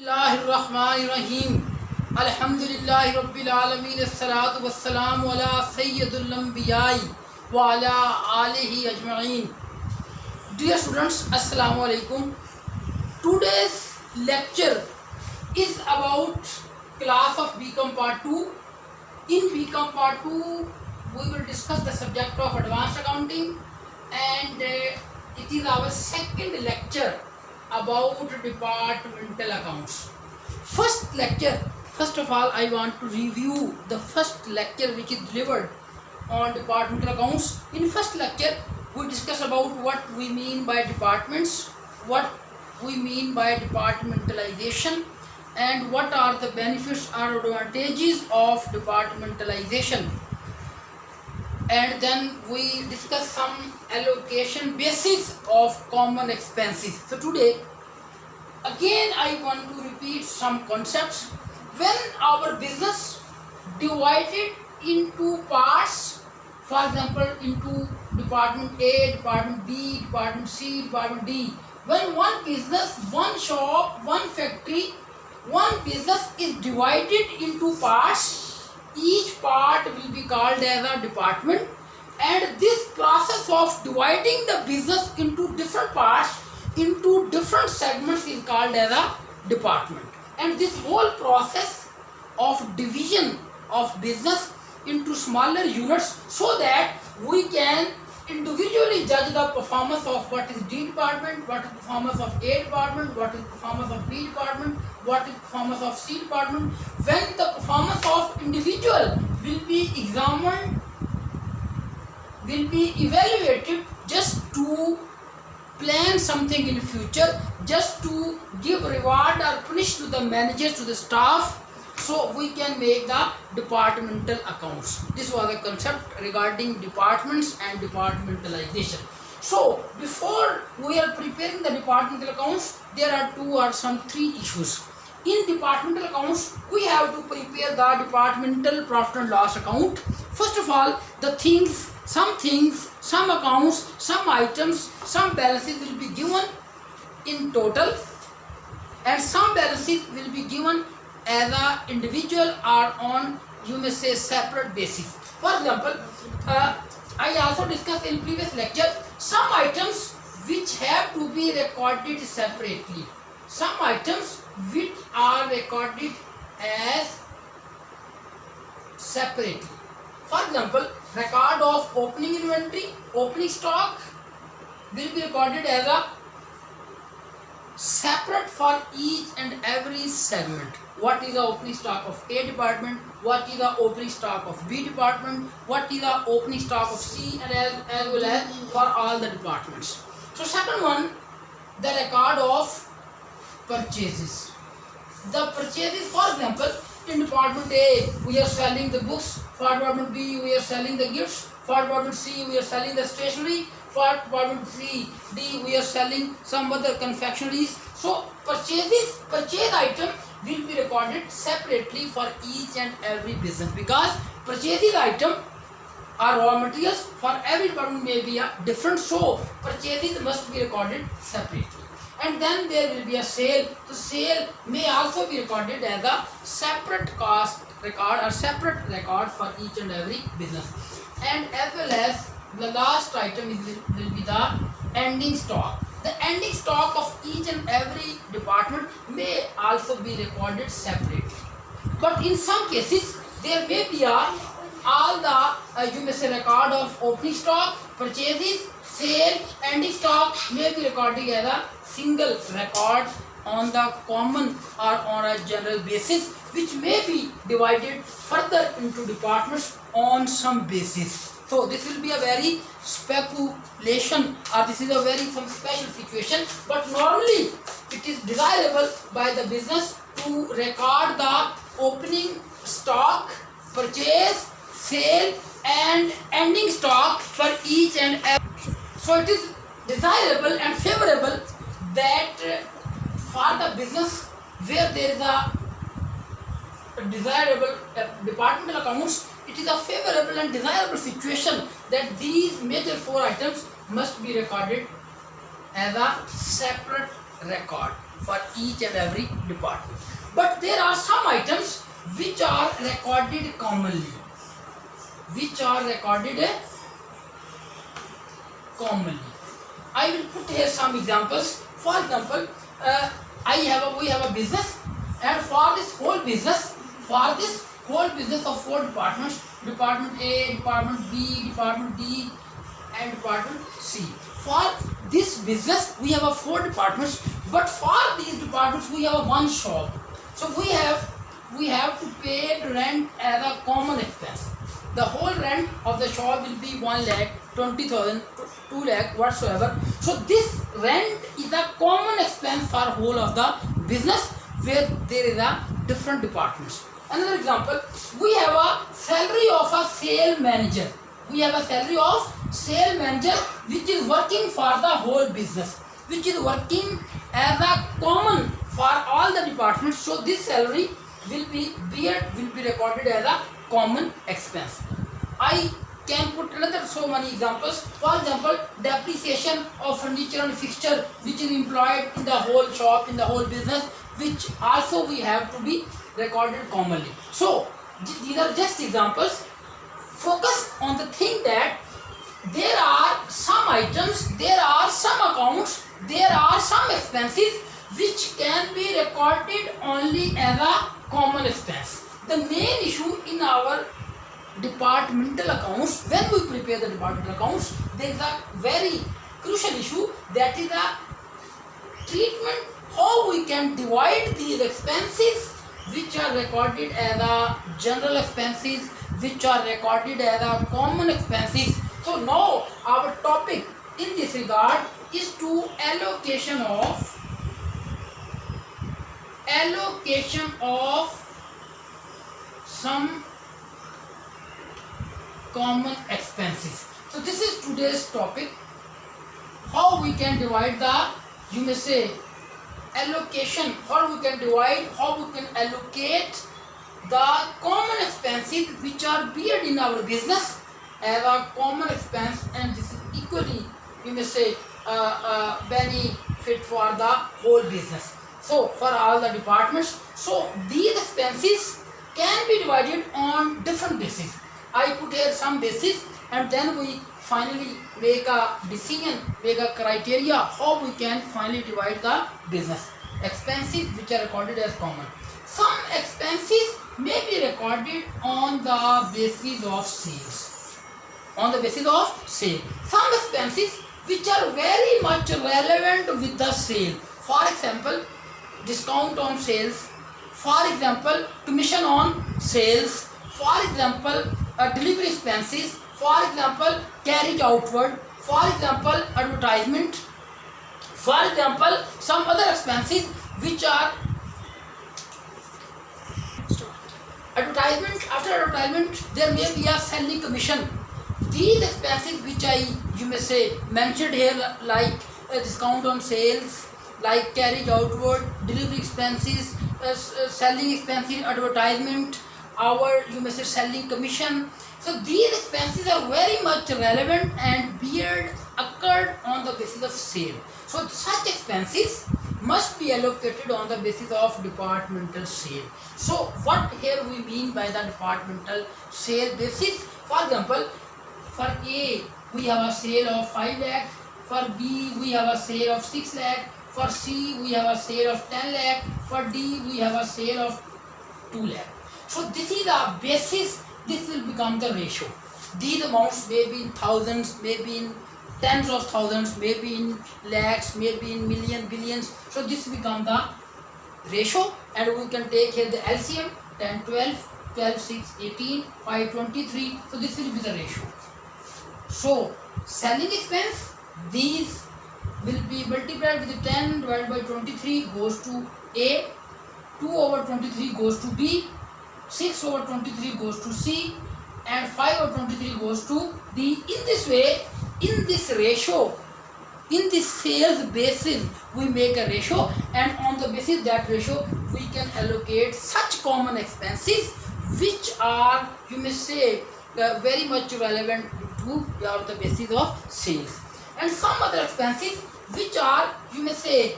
बिस्मिल्लाहिर्रहमानिर्रहीम अल्हम्दुलिल्लाहि रब्बिल आलमीन अस्सलातु वस्सलामु अला सय्यिदिल अंबियाई व अला आलिहि अजमईन। Dear students, assalamu alaikum. Today's lecture is about class of BCom part 2. In BCom part 2 we will discuss the subject of advanced accounting, and it is our second lecture about departmental accounts. First of all, I want to review the first lecture which is delivered on departmental accounts. In first lecture we discuss about what we mean by departments, what we mean by departmentalization, and what are the benefits or advantages of departmentalization. And then we discuss some allocation basis of common expenses. So today again I want to repeat some concepts. When our business divided into parts, for example into department A, department B, department C, department D, when one business, one shop, one factory, one business is divided into parts, each part will be called as a department, and this process of dividing the business into different parts, into different segments is called as a department. And this whole process of division of business into smaller units, so that we can individually judge the performance of what is D department, what is performance of A department, what is performance of B department, what is performance of C department. When the performance of individual will be examined, will be evaluated just to plan something in future, just to give reward or punish to the managers, to the staff, so we can make the departmental accounts. This was the concept regarding departments and departmentalization. So before we are preparing the departmental accounts, there are three issues. In departmental accounts we have to prepare the departmental profit and loss account. First of all, some accounts, some items, some balances will be given in total, and some balances will be given as a individual or on, you may say, separate basis. For example, I also discussed in previous lecture some items which have to be recorded separately, some items which are recorded as separately. For example, record of opening inventory, opening stock will be recorded as a separate for each and every segment. What is the opening stock of A department, what is the opening stock of B department, what is the opening stock of C, and as well as for all the departments. So second one, the record of purchases. The purchases, for example, in department A we are selling the books, for department B we are selling the gifts, for department C we are selling the stationery, for department D we are selling some other confectionaries. So purchase item will be recorded separately for each and every business, because purchases item are raw materials, for every department may be a different, so purchases must be recorded separately. And then there will be a sale. The sale may also be recorded as a separate cost record or separate record for each and every business. And as well as the last item will be the ending stock. The ending stock of each and every department may also be recorded separately. But in some cases there may be all the you may say record of opening stock, purchases, sale, ending stock may be recorded as a single record on the common or on a general basis, which may be divided further into departments on some basis. So this will be a very speculation, or this is a very some special situation, but normally it is desirable by the business to record the opening stock, purchase, sale, and ending stock for each and every. So it is desirable and favorable that for the business where there is a desirable departmental accounts, it is a favorable and desirable situation that these major four items must be recorded as a separate record. for each and every department. But there are some items which are recorded commonly. Which are recorded commonly. I will put here some examples. For example, we have a business, and for this whole business of 4 departments, Department A, Department B, Department D, and Department C. For this business, we have 4 departments, but for these departments, we have one shop. So we have to pay rent as a common expense. The whole rent of the shop will be 1 lakh, 20,000, 2 lakh, whatsoever. So this rent is a common expense for whole of the business where there is a different departments. Another example, we have a salary of a sale manager. We have a salary of sale manager which is working for the whole business, which is working as a common for all the departments. So this salary will be recorded as a common expense. I can put another so many examples. For example, depreciation of furniture and fixture which is employed in the whole shop, in the whole business, which also we have to be recorded commonly. So these are just examples. Focus on the thing that there are some items, there are some accounts, there are some expenses which can be recorded only as a common expense. The main issue in our departmental accounts, when we prepare the departmental accounts, there is a very crucial issue, that is a treatment, how we can divide these expenses which are recorded as a general expenses, which are recorded as a common expenses. So now our topic in this regard is to allocation of some common expenses. So this is today's topic, how we can divide the, you may say, allocation, how we can allocate the common expenses which are beared in our business as a common expense, and this is equally, you may say, benefit for the whole business. So for all the departments, so these expenses can be divided on different bases. I put here some basis, and then we finally make a decision, make a criteria how we can finally divide the business. Expenses which are recorded as common. Some expenses may be recorded on the basis of sales. On the basis of sale. Some expenses which are very much relevant with the sale. For example, discount on sales. For example, commission on sales. For example, delivery expenses. For example, carriage outward. For example, advertisement. For example, some other expenses which are advertisement. After advertisement, there may be a selling commission. These expenses which you may say mentioned here, like discount on sales, like carriage outward, delivery expenses, selling expenses, advertisement, you may say selling commission. So these expenses are very much relevant and occurred on the basis of sale. So such expenses must be allocated on the basis of departmental sale. So what here we mean by the departmental sale basis? For example, for A we have a sale of 5 lakh, for B we have a sale of 6 lakh, for C we have a sale of 10 lakh, for D we have a sale of 2 lakh. So this is the basis, this will become the ratio. These amounts may be in thousands, may be in tens of thousands, may be in lakhs, may be in millions, billions. So this become the ratio, and we can take here the LCM 10, 12, 12, 6, 18, 5, 23. So this will be the ratio. So selling expense, these will be multiplied with 10 divided by 23 goes to A, 2 over 23 goes to B, 6 over 23 goes to C, and 5 over 23 goes to D. In this way, in this ratio, in this sales basis, we make a ratio, and on the basis that ratio, we can allocate such common expenses which are, you may say, very much relevant to the basis of sales. And some other expenses which are, you may say,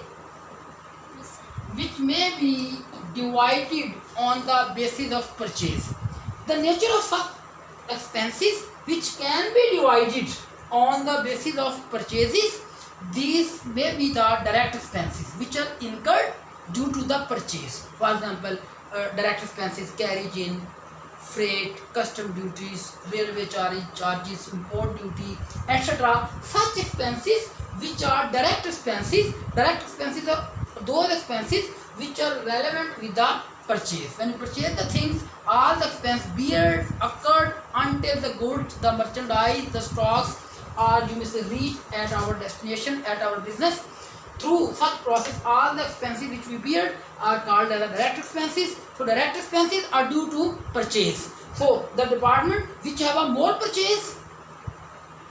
which may be divided on the basis of purchase. The nature of such expenses which can be divided on the basis of purchases, these may be the direct expenses which are incurred due to the purchase. For example, direct expenses, carriage in, freight, custom duties, railway charges, import duty, etc. Such expenses which are direct expenses are those expenses which are relevant with the purchase. When you purchase the things, all the expense beared occurred until the goods, the merchandise, the stocks are, you may say, reached at our destination, at our business. Through such process, all the expenses which we bear are called as direct expenses. So direct expenses are due to purchase. So the department which have a more purchase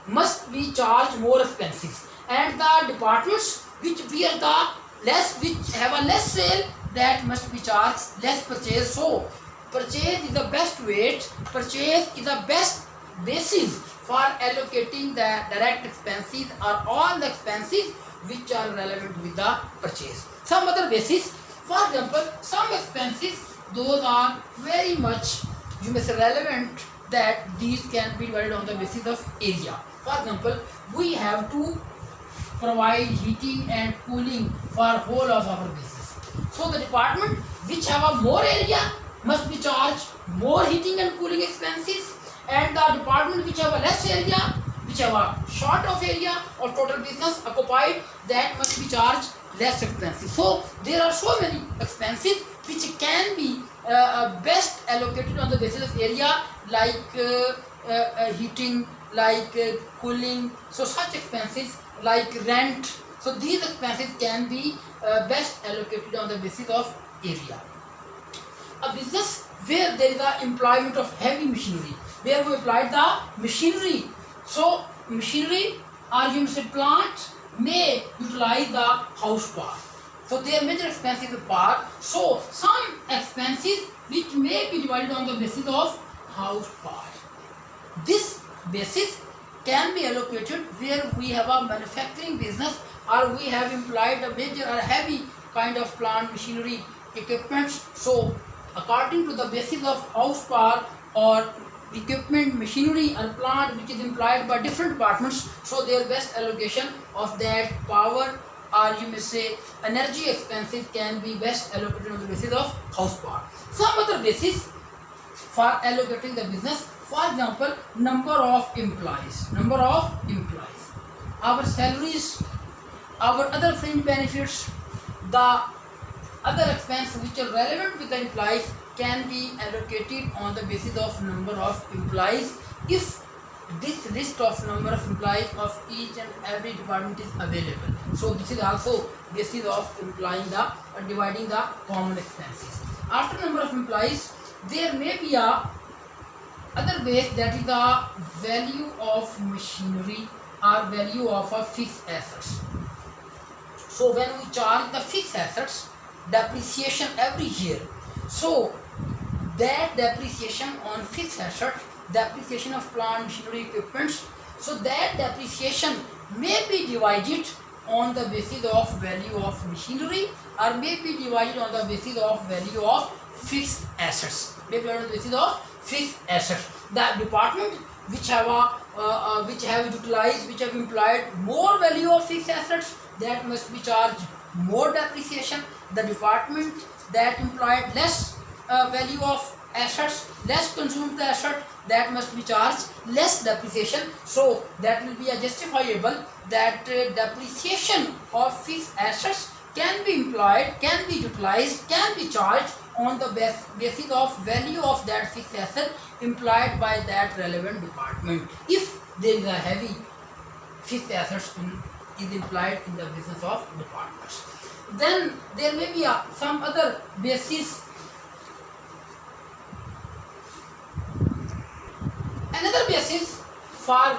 must be charged more expenses, and the departments which bear the less, which have a less sale, that must be charged less purchase. So purchase is the best weight, purchase is the best basis for allocating the direct expenses or all the expenses which are relevant with the purchase. Some other basis, for example, some expenses, those are very much, you may say, relevant, that these can be divided on the basis of area. For example, we have to provide heating and cooling for whole of our business. So the department which have a more area must be charged more heating and cooling expenses, and the department which have a less area, which have a short of area or total business occupied, that must be charged less expenses. So there are so many expenses which can be best allocated on the basis of area, like heating, like cooling. So such expenses like rent. So these expenses can be best allocated on the basis of area. A business where there is the employment of heavy machinery, where we applied the machinery. So machinery, or you may say plant, may utilize the house power. So their major expenses is power. So some expenses which may be divided on the basis of house power. This basis can be allocated where we have a manufacturing business, or we have employed a major or heavy kind of plant, machinery, equipments. So according to the basis of house power or equipment, machinery or plant which is employed by different departments, so their best allocation of that power, or you may say energy expenses, can be best allocated on the basis of house power. Some other basis for allocating the business, for example, number of employees, our salaries, our other fringe benefits, the other expenses which are relevant with the employees can be allocated on the basis of number of employees, if this list of number of employees of each and every department is available. So this is also basis of dividing the common expenses. After number of employees, there may be a other base, that is the value of machinery or value of a fixed assets. So when we charge the fixed assets depreciation every year, so that depreciation on fixed assets, depreciation of plant, machinery, equipments, so that depreciation may be divided on the basis of value of machinery, or may be divided on the basis of value of fixed assets. Maybe on the basis of fixed assets. The department which have utilized, which have employed more value of fixed assets, that must be charged more depreciation. The department that employed less value of assets, less consumed the asset, that must be charged less depreciation. So that will be justifiable that depreciation of fixed assets can be employed, can be utilized, can be charged on the basis of value of that fixed asset employed by that relevant department, if there is a heavy fixed assets is implied in the business of departments. Then there may be some other basis. Another basis for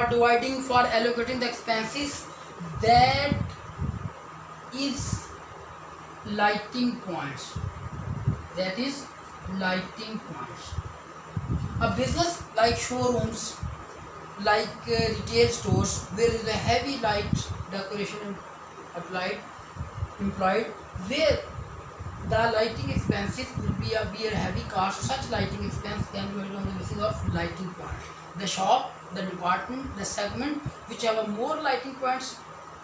dividing, for allocating the expenses, that is lighting points. A business like showrooms, like retail stores, where is a heavy light decoration applied, employed where the lighting expenses will be a heavy cost. Such lighting expense can be made on the basis of lighting points. The shop, the department, the segment which have a more lighting points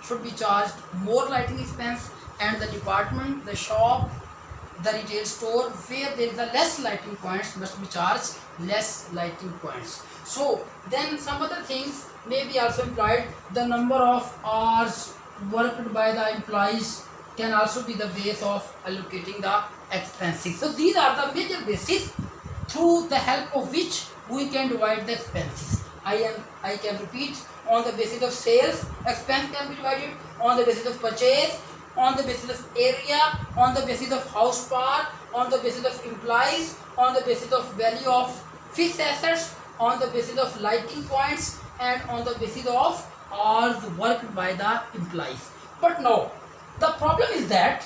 should be charged more lighting expense, and the department, the shop, the retail store where there is a less lighting points must be charged less lighting points. So then some other things may be also employed. The number of hours worked by the employees can also be the base of allocating the expenses. So these are the major bases through the help of which we can divide the expenses. I can repeat: on the basis of sales, expense can be divided; on the basis of purchase, on the basis of area, on the basis of house power, on the basis of employees, on the basis of value of fixed assets, on the basis of lighting points, and on the basis of hours worked by the employees. But now the problem is that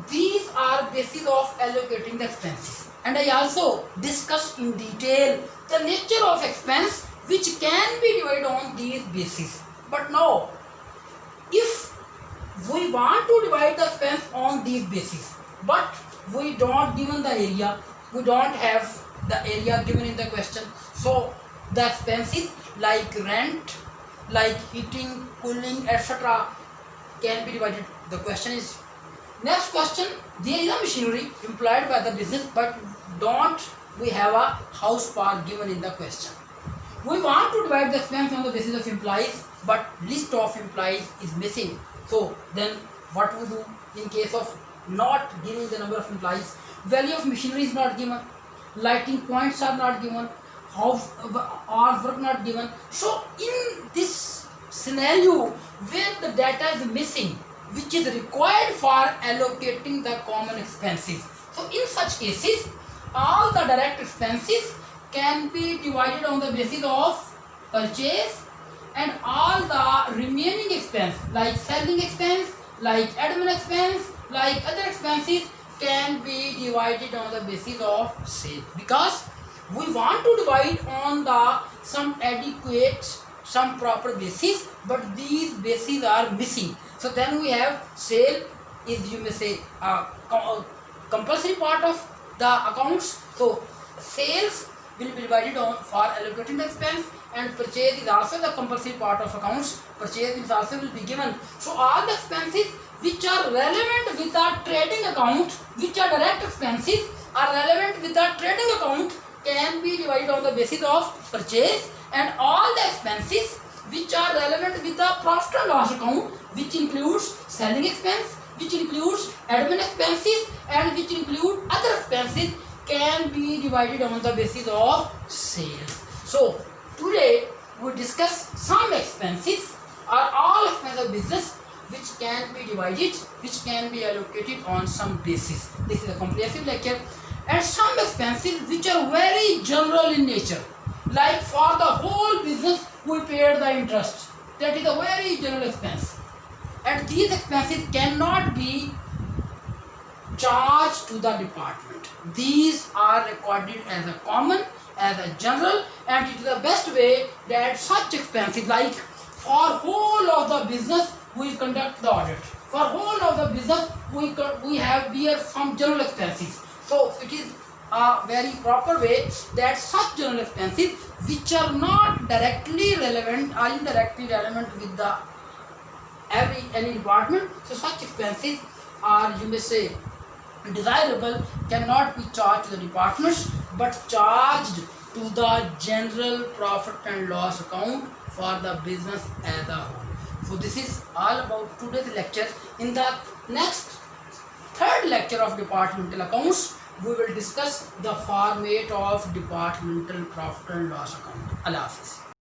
these are basis of allocating the expenses, and I also discussed in detail the nature of expense which can be divided on these bases. But now if we want to divide the expense on these bases, but we don't given the area, we don't have the area given in the question, so the expenses like rent, like heating, cooling, etc. can be divided. The question is, next question, there is a machinery employed by the business, but don't we have a house power given in the question. We want to divide the expense on the basis of employees, but list of employees is missing. So then what we do in case of not giving the number of employees? Value of machinery is not given, lighting points are not given, house hours work not given. So in this scenario where the data is missing, which is required for allocating the common expenses, so in such cases all the direct expenses can be divided on the basis of purchase, and all the remaining expense like selling expense, like admin expense, like other expenses can be divided on the basis of sale, because we want to divide on the some adequate, some proper basis, but these bases are missing. So then we have sale is, you may say, a compulsory part of the accounts. So sales will be divided on for allocating the expense, and purchase is also the compulsory part of accounts. Purchase is also will be given. So all the expenses which are relevant with the trading account, which are direct expenses are relevant with the trading account, can be divided on the basis of purchase, and all the expenses which are relevant with the profit and loss account, which includes selling expense, which includes admin expenses, and which include other expenses, can be divided on the basis of sales. So today we discuss some expenses or all expenses of business which can be divided, which can be allocated on some basis. This is a comprehensive lecture. And some expenses which are very general in nature, like for the whole business we paid the interest, that is a very general expense, and these expenses cannot be charged to the department. These are recorded as a common, as a general, and it is the best way that such expenses, like for whole of the business we conduct the audit, for whole of the business we have bear some general expenses. So it is a very proper way that such general expenses which are not directly relevant or indirectly relevant with the any department, so such expenses are, you may say, desirable, cannot be charged to the departments but charged to the general profit and loss account for the business as a whole. So this is all about today's lecture. In the next third lecture of departmental accounts, we will discuss the format of departmental profit and loss account. Allah Hafiz.